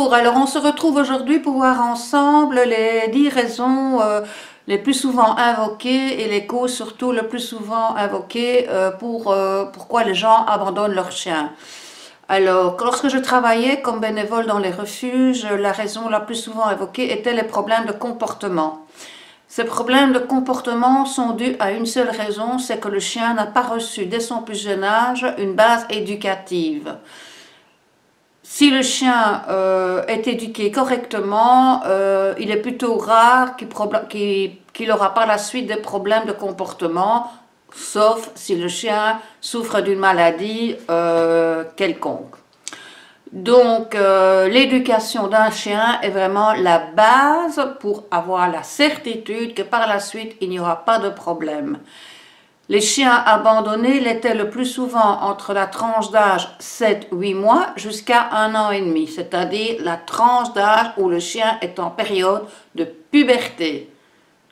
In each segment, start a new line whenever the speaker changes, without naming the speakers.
Bonjour, alors on se retrouve aujourd'hui pour voir ensemble les 10 raisons les plus souvent invoquées et les causes surtout le plus souvent invoquées pourquoi les gens abandonnent leurs chiens. Alors, lorsque je travaillais comme bénévole dans les refuges, la raison la plus souvent invoquée était les problèmes de comportement. Ces problèmes de comportement sont dus à une seule raison, c'est que le chien n'a pas reçu dès son plus jeune âge une base éducative. Si le chien est éduqué correctement, il est plutôt rare qu'il aura par la suite des problèmes de comportement, sauf si le chien souffre d'une maladie quelconque. Donc, l'éducation d'un chien est vraiment la base pour avoir la certitude que par la suite, il n'y aura pas de problème. Les chiens abandonnés l'étaient le plus souvent entre la tranche d'âge 7-8 mois jusqu'à 1 an et demi, c'est-à-dire la tranche d'âge où le chien est en période de puberté.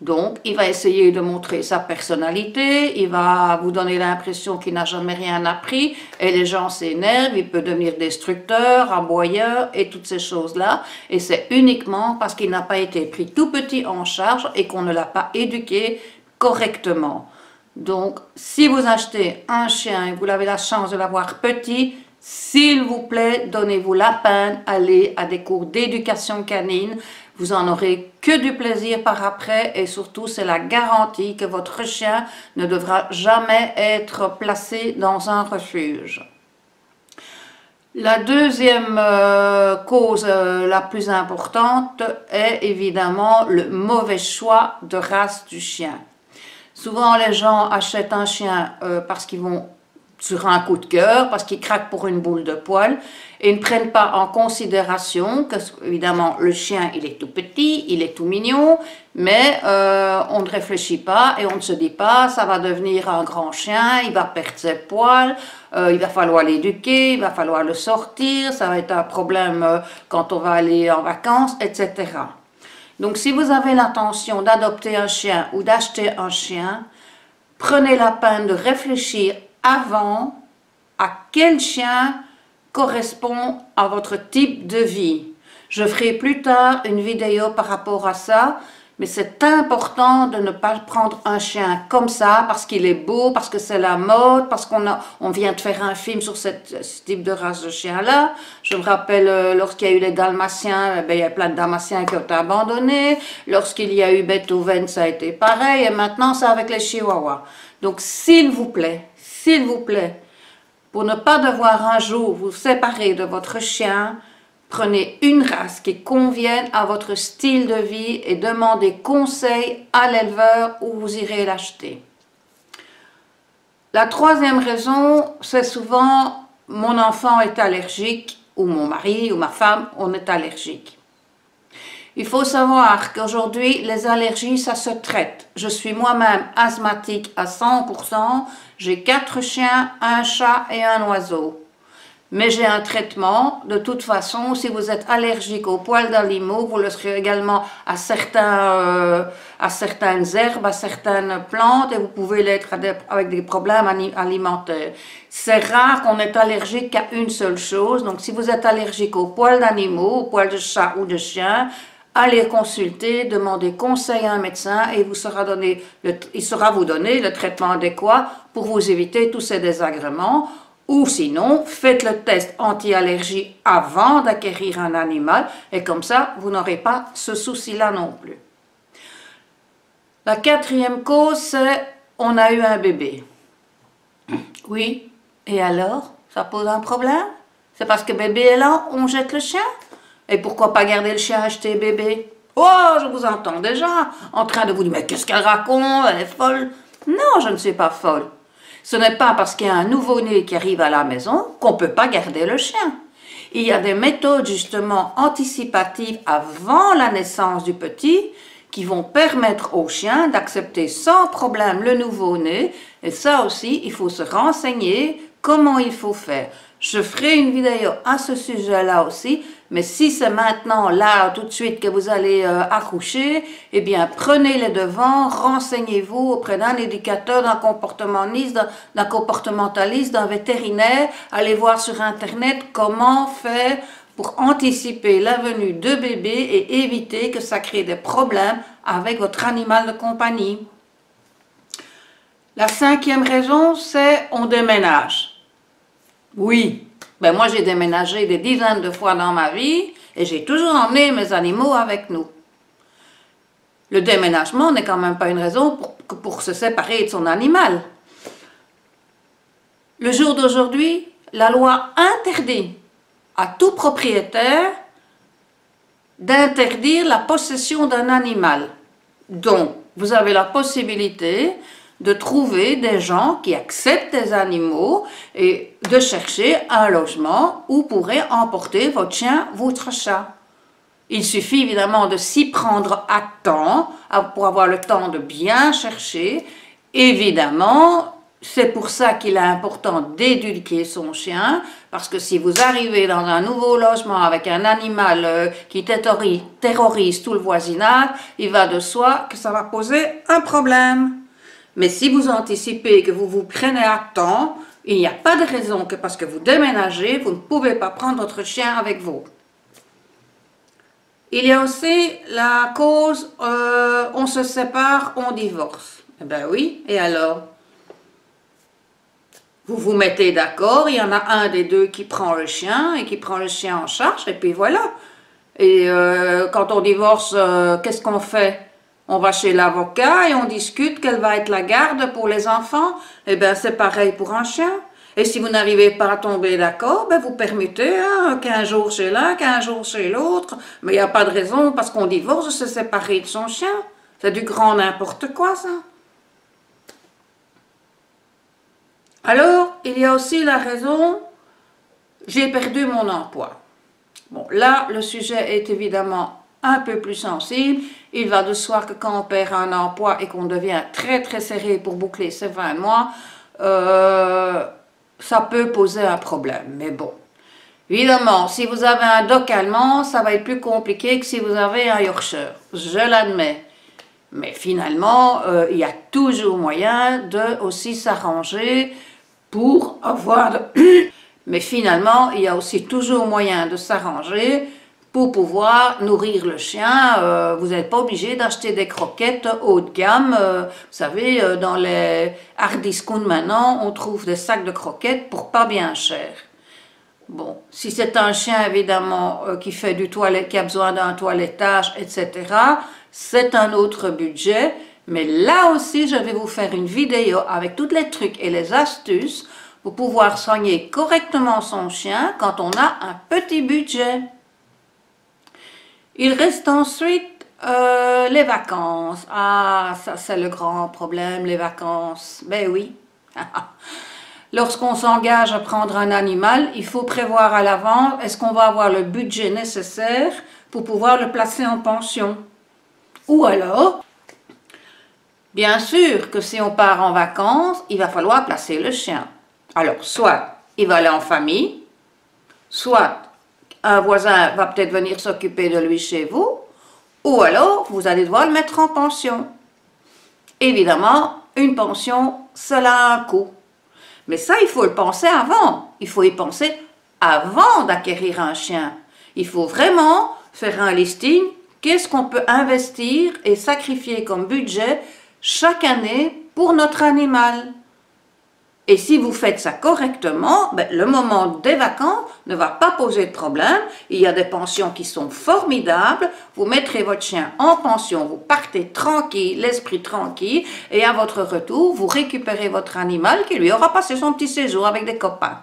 Donc, il va essayer de montrer sa personnalité, il va vous donner l'impression qu'il n'a jamais rien appris, et les gens s'énervent, il peut devenir destructeur, aboyeur, et toutes ces choses-là, et c'est uniquement parce qu'il n'a pas été pris tout petit en charge et qu'on ne l'a pas éduqué correctement. Donc, si vous achetez un chien et vous avez la chance de l'avoir petit, s'il vous plaît, donnez-vous la peine, allez à des cours d'éducation canine. Vous en aurez que du plaisir par après et surtout, c'est la garantie que votre chien ne devra jamais être placé dans un refuge. La deuxième cause la plus importante est évidemment le mauvais choix de race du chien. Souvent, les gens achètent un chien parce qu'ils vont sur un coup de cœur, parce qu'ils craquent pour une boule de poil et ne prennent pas en considération que, évidemment, le chien, il est tout petit, il est tout mignon, mais on ne réfléchit pas et on ne se dit pas, ça va devenir un grand chien, il va perdre ses poils, il va falloir l'éduquer, il va falloir le sortir, ça va être un problème quand on va aller en vacances, etc. Donc, si vous avez l'intention d'adopter un chien ou d'acheter un chien, prenez la peine de réfléchir avant à quel chien correspond à votre type de vie. Je ferai plus tard une vidéo par rapport à ça, mais c'est important de ne pas prendre un chien comme ça parce qu'il est beau, parce que c'est la mode, parce qu'on vient de faire un film sur ce type de race de chien-là. Je me rappelle lorsqu'il y a eu les Dalmatiens, il y a plein de Dalmatiens qui ont été abandonnés. Lorsqu'il y a eu Beethoven, ça a été pareil. Et maintenant, c'est avec les Chihuahuas. Donc, s'il vous plaît, pour ne pas devoir un jour vous séparer de votre chien, prenez une race qui convienne à votre style de vie et demandez conseil à l'éleveur où vous irez l'acheter. La troisième raison, c'est souvent mon enfant est allergique ou mon mari ou ma femme, on est allergique. Il faut savoir qu'aujourd'hui, les allergies, ça se traite. Je suis moi-même asthmatique à 100%, j'ai 4 chiens, un chat et un oiseau. Mais j'ai un traitement, de toute façon, si vous êtes allergique aux poils d'animaux, vous le serez également à certaines herbes, à certaines plantes, et vous pouvez l'être avec des problèmes alimentaires. C'est rare qu'on est allergique à une seule chose, donc si vous êtes allergique aux poils d'animaux, aux poils de chat ou de chien, allez consulter, demandez conseil à un médecin et il saura vous donner le traitement adéquat pour vous éviter tous ces désagréments. Ou sinon, faites le test anti-allergie avant d'acquérir un animal et comme ça, vous n'aurez pas ce souci-là non plus. La quatrième cause, c'est on a eu un bébé. Oui, et alors? Ça pose un problème? C'est parce que bébé est là, on jette le chien? Et pourquoi pas garder le chien acheter bébé? Oh, je vous entends déjà en train de vous dire, mais qu'est-ce qu'elle raconte? Elle est folle. Non, je ne suis pas folle. Ce n'est pas parce qu'il y a un nouveau-né qui arrive à la maison qu'on ne peut pas garder le chien. Il y a des méthodes justement anticipatives avant la naissance du petit qui vont permettre au chien d'accepter sans problème le nouveau-né. Et ça aussi, il faut se renseigner comment il faut faire. Je ferai une vidéo à ce sujet-là aussi, mais si c'est maintenant, là, tout de suite que vous allez accoucher, eh bien, prenez les devants, renseignez-vous auprès d'un éducateur, d'un comportementaliste, d'un vétérinaire, allez voir sur Internet comment faire pour anticiper la venue de bébé et éviter que ça crée des problèmes avec votre animal de compagnie. La 5e raison, c'est on déménage. Oui, ben moi j'ai déménagé des dizaines de fois dans ma vie et j'ai toujours emmené mes animaux avec nous. Le déménagement n'est quand même pas une raison pour se séparer de son animal. Le jour d'aujourd'hui, la loi interdit à tout propriétaire d'interdire la possession d'un animal. Donc, vous avez la possibilité de trouver des gens qui acceptent des animaux et de chercher un logement où pourrait emporter votre chien, votre chat. Il suffit évidemment de s'y prendre à temps pour avoir le temps de bien chercher. Évidemment, c'est pour ça qu'il est important d'éduquer son chien, parce que si vous arrivez dans un nouveau logement avec un animal qui terrorise tout le voisinage, il va de soi que ça va poser un problème. Mais si vous anticipez que vous vous prenez à temps, il n'y a pas de raison que parce que vous déménagez, vous ne pouvez pas prendre votre chien avec vous. Il y a aussi la cause on se sépare, on divorce. Eh bien oui, et alors? Vous vous mettez d'accord, il y en a un des deux qui prend le chien et qui prend le chien en charge, et puis voilà. Et quand on divorce, qu'est-ce qu'on fait? On va chez l'avocat et on discute quelle va être la garde pour les enfants. Eh bien, c'est pareil pour un chien. Et si vous n'arrivez pas à tomber d'accord, ben vous permettez 15 jours chez l'un, 15 jours chez l'autre. Mais il n'y a pas de raison, parce qu'on divorce, de se séparer de son chien. C'est du grand n'importe quoi, ça. Alors, il y a aussi la raison, j'ai perdu mon emploi. Bon, là, le sujet est évidemment un peu plus sensible. Il va de soi que quand on perd un emploi et qu'on devient très très serré pour boucler ses 20 mois, ça peut poser un problème. Mais bon, évidemment, si vous avez un doc allemand, ça va être plus compliqué que si vous avez un Yorkshire. Je l'admets. Mais finalement, il y a toujours moyen de aussi s'arranger pour avoir... Mais finalement, il y a aussi toujours moyen de s'arranger pour pouvoir nourrir le chien. Vous n'êtes pas obligé d'acheter des croquettes haut de gamme. Vous savez, dans les hard discount maintenant, on trouve des sacs de croquettes pour pas bien cher. Bon, si c'est un chien évidemment qui fait du toilette, qui a besoin d'un toilettage, etc., c'est un autre budget. Mais là aussi, je vais vous faire une vidéo avec tous les trucs et les astuces pour pouvoir soigner correctement son chien quand on a un petit budget. Il reste ensuite les vacances. Ah, ça c'est le grand problème, les vacances. Ben oui. Lorsqu'on s'engage à prendre un animal, il faut prévoir à l'avance, est-ce qu'on va avoir le budget nécessaire pour pouvoir le placer en pension? Ou alors, bien sûr que si on part en vacances, il va falloir placer le chien. Alors, soit il va aller en famille, soit un voisin va peut-être venir s'occuper de lui chez vous, ou alors vous allez devoir le mettre en pension. Évidemment, une pension, cela a un coût. Mais ça, il faut le penser avant. Il faut y penser avant d'acquérir un chien. Il faut vraiment faire un listing. Qu'est-ce qu'on peut investir et sacrifier comme budget chaque année pour notre animal? Et si vous faites ça correctement, ben, le moment des vacances ne va pas poser de problème. Il y a des pensions qui sont formidables. Vous mettrez votre chien en pension, vous partez tranquille, l'esprit tranquille, et à votre retour, vous récupérez votre animal qui lui aura passé son petit séjour avec des copains.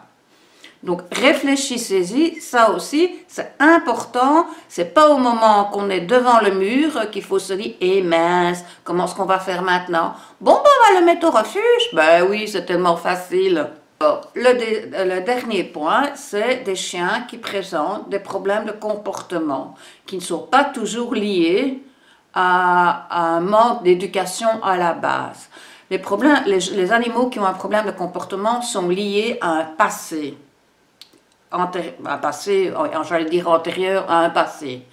Donc réfléchissez-y, ça aussi c'est important, c'est pas au moment qu'on est devant le mur qu'il faut se dire « Eh mince, comment est-ce qu'on va faire maintenant ?» Bon, ben, on va le mettre au refuge. Ben oui, c'est tellement facile. Alors, le dernier point, c'est des chiens qui présentent des problèmes de comportement, qui ne sont pas toujours liés à un manque d'éducation à la base. Les animaux qui ont un problème de comportement sont liés à un passé. J'allais dire antérieur à un passé.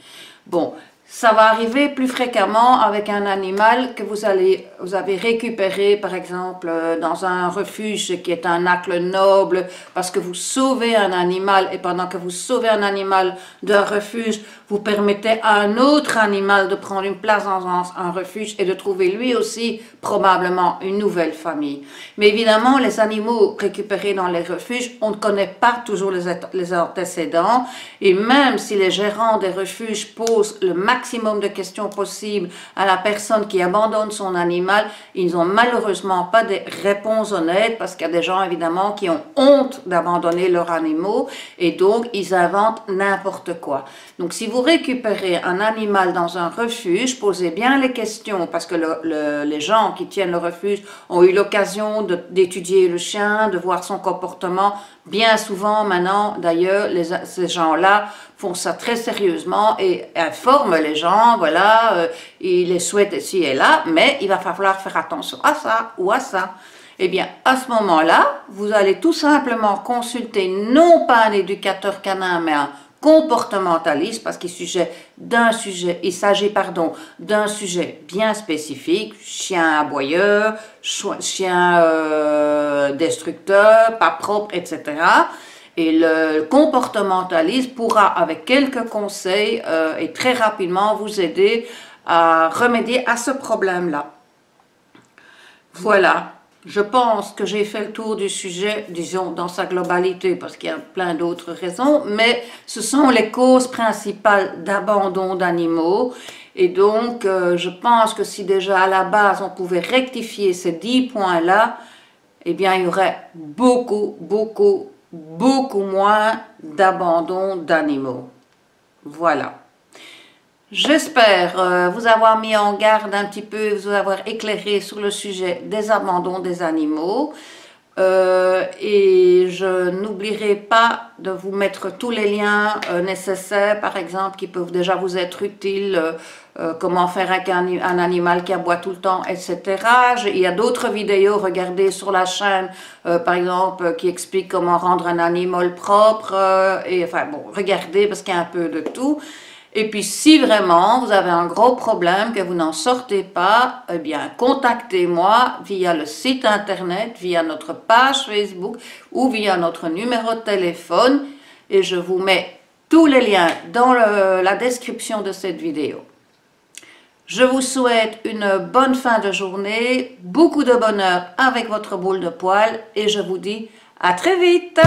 Bon, Ça va arriver plus fréquemment avec un animal que vous avez récupéré, par exemple, dans un refuge qui est un acte noble, parce que vous sauvez un animal, et pendant que vous sauvez un animal d'un refuge, vous permettez à un autre animal de prendre une place dans un refuge et de trouver lui aussi probablement une nouvelle famille. Mais évidemment, les animaux récupérés dans les refuges, on ne connaît pas toujours les antécédents, et même si les gérants des refuges posent le maximum de questions possibles à la personne qui abandonne son animal, ils n'ont malheureusement pas des réponses honnêtes, parce qu'il y a des gens évidemment qui ont honte d'abandonner leurs animaux, et donc ils inventent n'importe quoi. Donc si vous récupérez un animal dans un refuge, posez bien les questions, parce que les gens qui tiennent le refuge ont eu l'occasion d'étudier le chien, de voir son comportement. Bien souvent maintenant, d'ailleurs, ces gens-là font ça très sérieusement et informent les gens, voilà, ils les souhaitent ici et là, mais il va falloir faire attention à ça ou à ça. Eh bien, à ce moment-là, vous allez tout simplement consulter non pas un éducateur canin, mais un comportementaliste, parce qu'il s'agit d'un sujet bien spécifique, chien aboyeur, chien destructeur, pas propre, etc. Et le comportementaliste pourra, avec quelques conseils et très rapidement, vous aider à remédier à ce problème-là. Voilà. Je pense que j'ai fait le tour du sujet, disons, dans sa globalité, parce qu'il y a plein d'autres raisons, mais ce sont les causes principales d'abandon d'animaux. Et donc, je pense que si déjà à la base, on pouvait rectifier ces 10 points-là, eh bien, il y aurait beaucoup moins d'abandon d'animaux. Voilà. J'espère vous avoir mis en garde un petit peu, vous avoir éclairé sur le sujet des abandons des animaux. Et je n'oublierai pas de vous mettre tous les liens nécessaires, par exemple, qui peuvent déjà vous être utiles, comment faire avec un animal qui aboie tout le temps, etc. Il y a d'autres vidéos, regardez sur la chaîne, par exemple, qui expliquent comment rendre un animal propre, et enfin bon, regardez parce qu'il y a un peu de tout. Et puis si vraiment vous avez un gros problème, que vous n'en sortez pas, eh bien contactez-moi via le site internet, via notre page Facebook ou via notre numéro de téléphone et je vous mets tous les liens dans la description de cette vidéo. Je vous souhaite une bonne fin de journée, beaucoup de bonheur avec votre boule de poil et je vous dis à très vite.